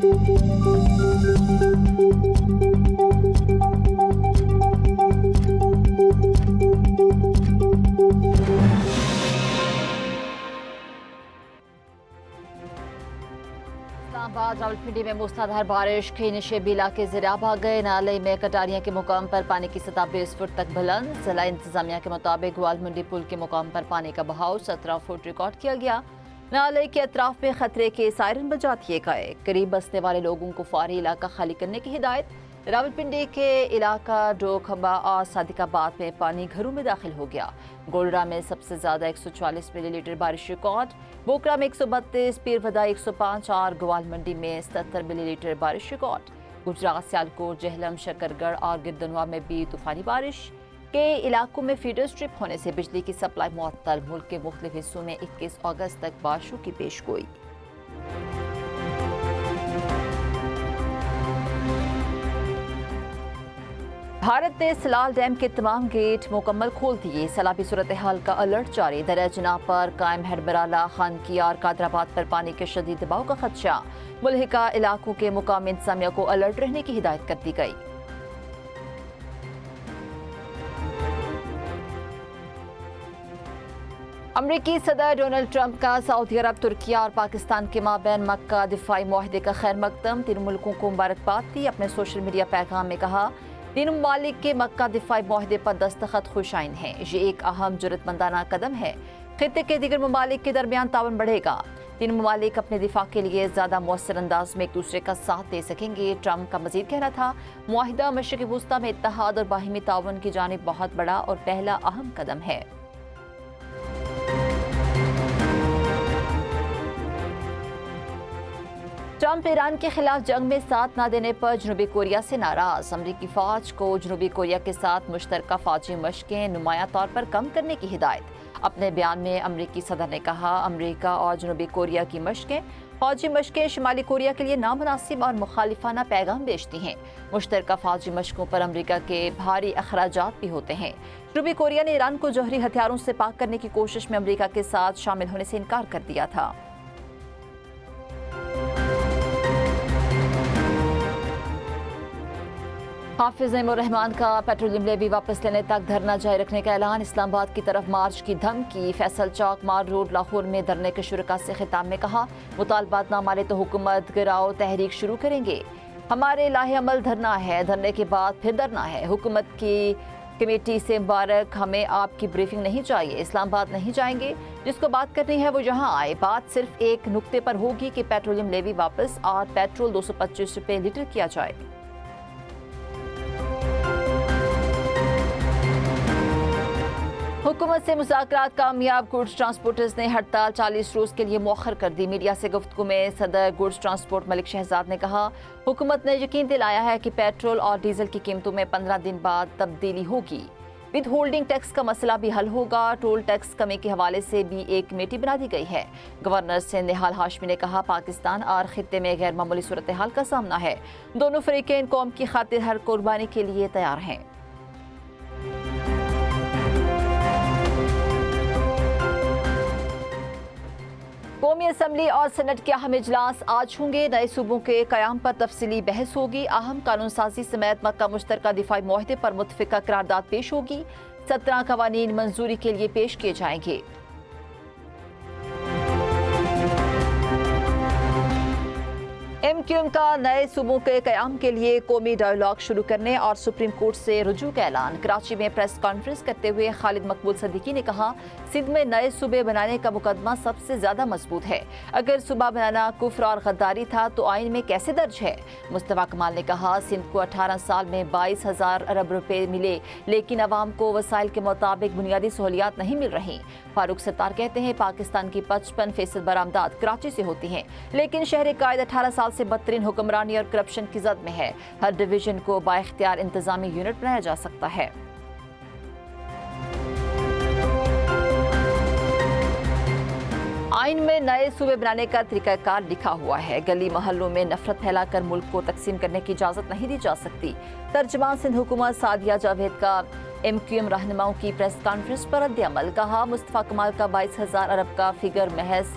इस्लामाबाद रावलपिंडी में मूसलाधार बारिश के नशेबी इलाके ज़राब आ गए। नाले में कटारियां के मुकाम पर पानी की सतह 20 फुट तक बुलंद। जिला इंतजामिया के मुताबिक ग्वालमंडी पुल के मुकाम पर पानी का बहाव 17 फुट रिकॉर्ड किया गया। नाले के अतराफ में खतरे के सायरन बजा दिए गए। करीब बसने वाले लोगों को फौरी इलाका खाली करने की हिदायत। रावलपिंडी के इलाका डोखंबा और सादिकाबाद में पानी घरों में दाखिल हो गया। गोलरा में सबसे ज्यादा 140 मिलीलीटर बारिश रिकॉर्ड, बोकरा में 132, पीरवदा 105 और ग्वालमंडी में 77 मिलीलीटर बारिश रिकॉर्ड। गुजरात, सियालकोट, जेहलम, शकरगढ़ और गिरदनवा में भी तूफानी बारिश। के इलाकों में फीडर स्ट्रिप होने से बिजली की सप्लाई मुअत्तल। मुल्क के मुख्तलिफ हिस्सों में 21 अगस्त तक बारिशों की पेशगोई। भारत ने सलाल डैम के तमाम गेट मुकम्मल खोल दिए। सैलाबी सूरत हाल का अलर्ट जारी। दरिया जनाब पर कायम हैडबराला, खानकी और कादराबाद पर पानी के शदीद दबाव का खदशा। मुल्हिका इलाकों के मुकामी इंतजामिया को अलर्ट रहने की हिदायत कर दी गई। अमरीकी सदर डोनाल्ड ट्रंप का सऊदी अरब, तुर्किया और पाकिस्तान के माबैन मक्का दिफाई मुआहदे का खैर मकदम। तीनों मुल्कों को मुबारकबाद दी। अपने सोशल मीडिया पैगाम में कहा, तीनों ममालिक के मक्का दिफाई मुआहदे पर दस्तखत खुशाइन हैं। ये एक अहम जुर्रतमंदाना कदम है। खित्ते के दीगर ममालिक के दरमियान तावन बढ़ेगा। तीनों ममालिक अपने दिफा के लिए ज्यादा मौसर अंदाज में एक दूसरे का साथ दे सकेंगे। ट्रंप का मजीद कहना था, मुआहिदा मशरिकी वुस्ता में इत्तेहाद और बाहिमी तावन की जानिब बहुत बड़ा और पहला अहम कदम है। ट्रंप ईरान के खिलाफ जंग में साथ न देने पर जनूबी कोरिया से नाराज। अमरीकी फौज को जनूबी कोरिया के साथ मुश्तरका फौजी मशकें नुमाया तौर पर कम करने की हिदायत। अपने बयान में अमरीकी सदर ने कहा, अमरीका और जनूबी कोरिया की फौजी मशकें शिमाली कोरिया के लिए नामुनासिब और मुखालिफाना पैगाम भेजती हैं। मुश्तरका फौजी मशकों पर अमरीका के भारी अखराजात भी होते हैं। जनूबी कोरिया ने ईरान को जौहरी हथियारों से पाक करने की कोशिश में अमरीका के साथ शामिल होने से इनकार कर दिया था। हाफिज नईमुर रहमान का पेट्रोलियम लेवी वापस लेने तक धरना जारी रखने का ऐलान। इस्लामाबाद की तरफ मार्च की धमकी। फैसल चौक, मार रोड, लाहौर में धरने के शुरका से खिताब में कहा, मुतालबात ना माने तो हुकूमत गिराओ तहरीक शुरू करेंगे। हमारे लाहे अमल धरना है, धरने के बाद फिर धरना है। हुकूमत की कमेटी से मुबारक, हमें आपकी ब्रीफिंग नहीं चाहिए। इस्लामाबाद नहीं जाएंगे। जिसको बात करनी है वो यहाँ आए। बात सिर्फ एक नुक्ते पर होगी कि पेट्रोलियम लेवी वापस और पेट्रोल 225 रुपये लीटर किया जाए। हुकूमत से मुज़ाकरात कामयाब। गुड्स ट्रांसपोर्टर्स ने हड़ताल 40 रोज के लिए मौखर कर दी। मीडिया से गुफ्तगू में सदर गुड्स ट्रांसपोर्ट मलिक शहजाद ने कहा, हुकूमत ने यकीन दिलाया है कि पेट्रोल और डीजल की कीमतों में 15 दिन बाद तब्दीली होगी। विद होल्डिंग टैक्स का मसला भी हल होगा। टोल टैक्स कमी के हवाले से भी एक कमेटी बना दी गई है। गवर्नर से निहाल हाशमी ने कहा, पाकिस्तान और खित्ते में गैर मामूली सूरत हाल का सामना है। दोनों फरीकें कौम की खातिर हर कुर्बानी के लिए तैयार हैं। कौमी असम्बली और सेनेट के अहम इजलास आज होंगे। नए सूबों के कयाम पर तफसीली बहस होगी। अहम कानून साजी समेत मक्का मुश्तरका दिफाई मुआहदे पर मुत्तफिका करारदाद पेश होगी। 17 कवानीन मंजूरी के लिए पेश किए जाएंगे। MQM का नए सूबों के कयाम के लिए कौमी डायलॉग शुरू करने और सुप्रीम कोर्ट से रुजू का ऐलान। कराची में प्रेस कॉन्फ्रेंस करते हुए खालिद मकबूल सदीकी ने कहा, सिंध में नए सूबे बनाने का मुकदमा सबसे ज्यादा मजबूत है। अगर सूबा बनाना कुफ्र और गद्दारी था तो आइन में कैसे दर्ज है। मुस्तफा कमाल ने कहा, सिंध को 18 साल में 22,000 अरब रुपए मिले, लेकिन अवाम को वसाइल के मुताबिक बुनियादी सहूलियात नहीं मिल रही। फारूक सत्तार कहते हैं, पाकिस्तान की 55% बरामदात कराची से होती हैं, लेकिन शहर कायद 18 साल से बदतरीन हुक्मरानी और करप्शन की जद में है। हर डिवीजन को बाइख्तियार इंतजामी यूनिट बनाया जा सकता है। आइन में नए सूबे बनाने का तरीकाकार लिखा हुआ है। गली मोहल्लों में नफरत फैलाकर मुल्क को तकसीम करने की इजाजत नहीं दी जा सकती। तर्जुमान सिंध हुकूमत सादिया जावेद का MQM रहनुमाओं की प्रेस कॉन्फ्रेंस पर रद्द अमल। कहा, मुस्तफा कमाल का 22,000 अरब का फिगर महज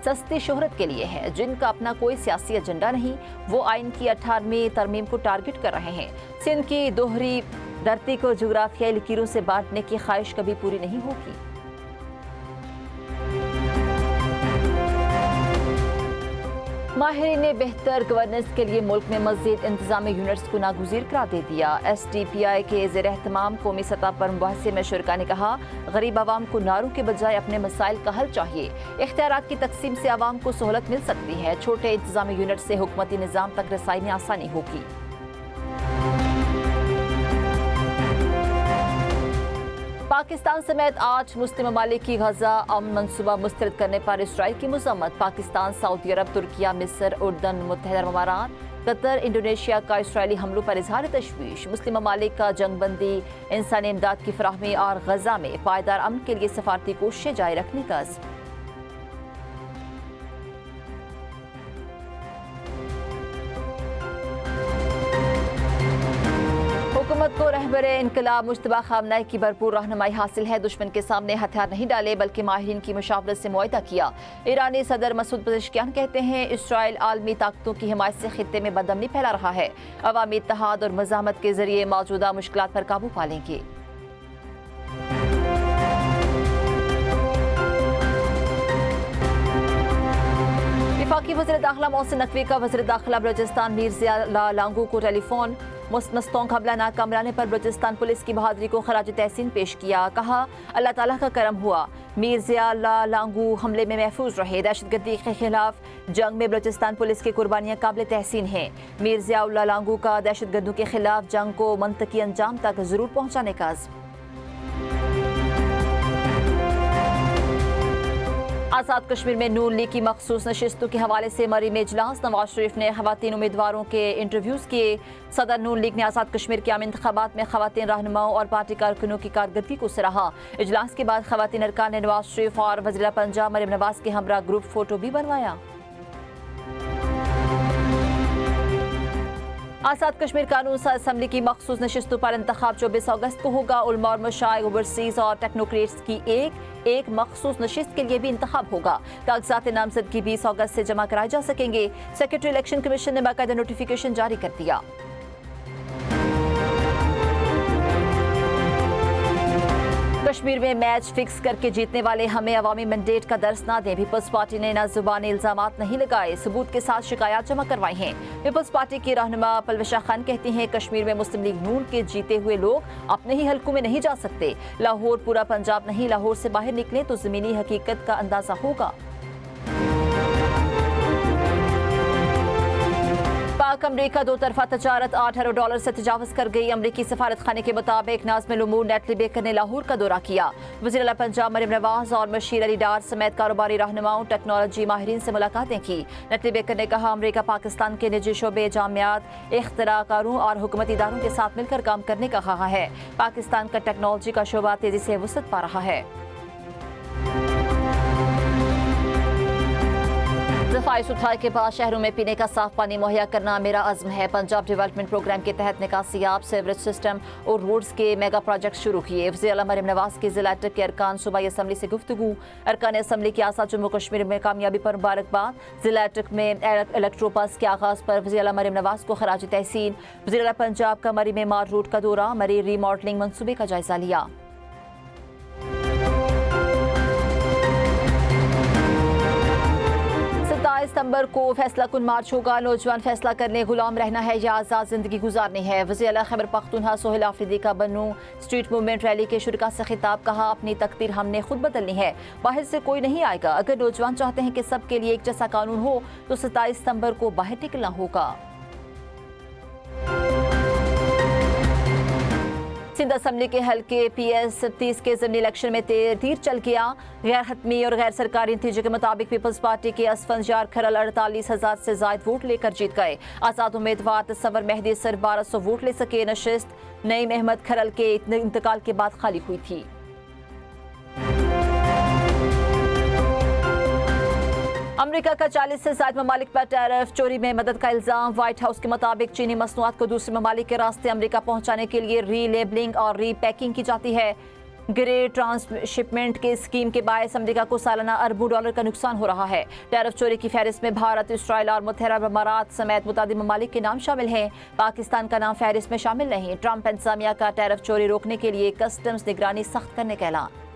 सस्ती शोहरत के लिए है, जिनका अपना कोई सियासी एजेंडा नहीं, वो आइन की 18वीं तरमीम को टारगेट कर रहे हैं। सिंध की दोहरी धरती को जुग्राफियाई लकीरों से बांटने की ख्वाहिश कभी पूरी नहीं होगी। माहिरीन ने बेहतर गवर्नेंस के लिए मुल्क में मज़ीद इंतजामी यूनिट्स को नागुज़ीर करार दे दिया। SDPI के ज़ेर एहतमाम कौमी सतह पर मुबाहिसे में शुरका ने कहा, गरीब आवाम को नारों के बजाय अपने मसाइल का हल चाहिए। इख्तियारात की तकसीम से आवाम को सहूलत मिल सकती है। छोटे इंतजामी यूनिट से हुकूमती निज़ाम तक रसाई में आसानी होगी। पाकिस्तान समेत 8 मुस्लिम ममालिक की गजा अमन मंसूबा मुस्तरद करने पर इसराइल की मज़म्मत। पाकिस्तान, सऊदी अरब, तुर्किया, मिस्र, उर्दन, मुत्तहिदा अरब अमारात, कतर, इंडोनेशिया का इसराइली हमलों पर इजहार तशवीश। मुस्लिम ममालिक का जंगबंदी, इंसानी इमदाद की फराहमी और गजा में पायदार अमन के लिए सफारती कोशिशें जारी रखने का अज़्म। हुकूमत को रहबरे इनकलाब मुश्तबा खामनाई की भरपूर रहनुमाई हासिल है। दुश्मन के सामने हथियार नहीं डाले बल्कि माहिरीन की मुशावरत से मुआहिदा किया। ईरानी सदर मसूद पज़ेश्कियान कहते हैं, इसराइल आलमी ताकतों की हिमायत से खित्ते में बदअमनी फैला रहा है। अवामी इत्तेहाद और मज़ाहमत के जरिए मौजूदा मुश्किलात पर काबू पा लेंगे। वफाकी वज़ीर दाखिला मोहसिन नकवी का वज़ीर दाखिला बलूचिस्तान मीर ज़िया लांगू को टेलीफोन मस्तों हमला नाकाम रहने पर बलूचिस्तान पुलिस की बहादुरी को खराज तहसीन पेश किया। कहा, अल्लाह ताला का करम हुआ, मीर ज़िया लांगू हमले में महफूज रहे। दहशतगर्दी के खिलाफ जंग में बलूचिस्तान पुलिस की कुर्बानियां काबिल तहसीन हैं। मीर ज़िया लांगू का दहशतगर्दों के खिलाफ जंग को मंतकी अंजाम तक जरूर पहुँचाने का अज़्म। आज़ाद कश्मीर में नून लीग की मखसूस नशिस्तों के हवाले से मरी में इजलास। नवाज शरीफ ने खवातीन उम्मीदवारों के इंटरव्यूज़ किए। सदर नून लीग ने आज़ाद कश्मीर के आम इंतखाबात में खवातीन रहनुमाओं और पार्टी कारकुनों की कारकर्दगी को सराहा। इजलास के बाद खवातीन अरकान ने नवाज शरीफ और वज़ीर पंजाब मरीम नवाज के हमरा ग्रुप फोटो भी बनवाया। आज़ाद कश्मीर कानून असम्बली की मखसूस नशिस्तों पर इंतखाब 24 अगस्त को होगा। उलमा और मशाइख, ओवरसीज और टेक्नोक्रेट्स की एक मखसूस नशिस्त के लिए भी इंतखाब होगा। कागजात नामजदगी 20 अगस्त से जमा कराए जा सकेंगे। सेक्रेटरी इलेक्शन कमीशन ने बाकायदा नोटिफिकेशन जारी कर दिया। कश्मीर में मैच फिक्स करके जीतने वाले हमें अवामी मैंडेट का दर्स ना दें। पीपल्स पार्टी ने ना जुबानी इल्जामात नहीं लगाए, सबूत के साथ शिकायत जमा करवाई हैं। पीपल्स पार्टी की रहनुमा पलवशा खान कहती हैं, कश्मीर में मुस्लिम लीग नून के जीते हुए लोग अपने ही हलकों में नहीं जा सकते। लाहौर पूरा पंजाब नहीं, लाहौर से बाहर निकले तो जमीनी हकीकत का अंदाजा होगा। पाक अमरीका दो तरफा तजारत $8 अरब से तजावज़ कर गई। अमरीकी सफारत खाने के मुताबिक नाज़िमुल उमूर नेटली बेकर ने लाहौर का दौरा किया। वज़ीर आला पंजाब मरीम नवाज और मशीर अली डार समेत कारोबारी रहनुमाओं, टेक्नोलॉजी माहिरीन से मुलाकातें की। नेटली बेकर ने कहा, अमरीका पाकिस्तान के निजी शोबे, जामियात, इख्तिराकारों और हुकूमती इदारों के साथ मिलकर काम करने का कहा है। पाकिस्तान का टेक्नोलॉजी का शोबा तेजी से वुसअत पा रहा है। सफाई सुथराई के बाद शहरों में पीने का साफ पानी मुहैया करना मेरा अज़्म है। पंजाब डेवलपमेंट प्रोग्राम के तहत निकासियाब सेवरेज सिस्टम और रोड्स के मेगा प्रोजेक्ट शुरू किए। वज़ीर आला मरीम नवाज के ज़िला अटक के अरकान सूबाई असम्बली से गुफ्तगू। अरकान असम्बली की आज़ाद जम्मू कश्मीर में कामयाबी पर मुबारकबाद। ज़िला अटक में इलेक्ट्रोबस के आगाज़ पर वज़ीर आला मरीम नवाज को खराज तहसीन। वज़ीर आला पंजाब का मरी में मार रूट का दौरा, मरी रीमॉडलिंग मनसूबे का जायजा लिया। 27 सितंबर को फैसला कुन मार्च होगा। नौजवान फैसला करने, गुलाम रहना है या आज़ाद ज़िंदगी गुजारनी है। वज़ीर आला खैबर पख्तूनख्वा सोहेल आफरीदी का बन्नू स्ट्रीट मूवमेंट रैली के शुरका से खिताब। कहा, अपनी तकदीर हमने खुद बदलनी है, बाहर से कोई नहीं आएगा। अगर नौजवान चाहते हैं कि सबके लिए एक जैसा कानून हो तो 27 सितंबर को बाहर निकलना होगा। सिंध असम्बली के हल्के PS 30 के ज़मीनी इलेक्शन में तीर चल गया। गैर हतमी और गैर सरकारी नतीजे के मुताबिक पीपल्स पार्टी के असफंजार खरल 48,000 से ज्यादा वोट लेकर जीत गए। आज़ाद उम्मीदवार तस्वर मेहदी सिर्फ 1200 वोट ले सके। नशिस्त नईम अहमद खरल के इंतकाल के बाद खाली हुई थी। अमेरिका का 40 से ज्यादा ममालिक पर टैरिफ चोरी में मदद का इल्जाम। व्हाइट हाउस के मुताबिक चीनी मसनूआत को दूसरे ममालिक के रास्ते अमेरिका पहुंचाने के लिए री लेबलिंग और री पैकिंग की जाती है। گرے ٹرانسشپمنٹ کے اسکیم کے باعث امریکہ کو سالانہ اربوں ڈالر کا نقصان ہو رہا ہے۔ ٹیرف چوری کی فہرست میں بھارت، اسرائیل اور متحدہ عرب امارات سمیت متعدد ممالک کے نام شامل ہیں۔ پاکستان کا نام فہرست میں شامل نہیں۔ ٹرمپ انتظامیہ کا ٹیرف چوری روکنے کے لیے کسٹمز نگرانی سخت کرنے کا اعلان۔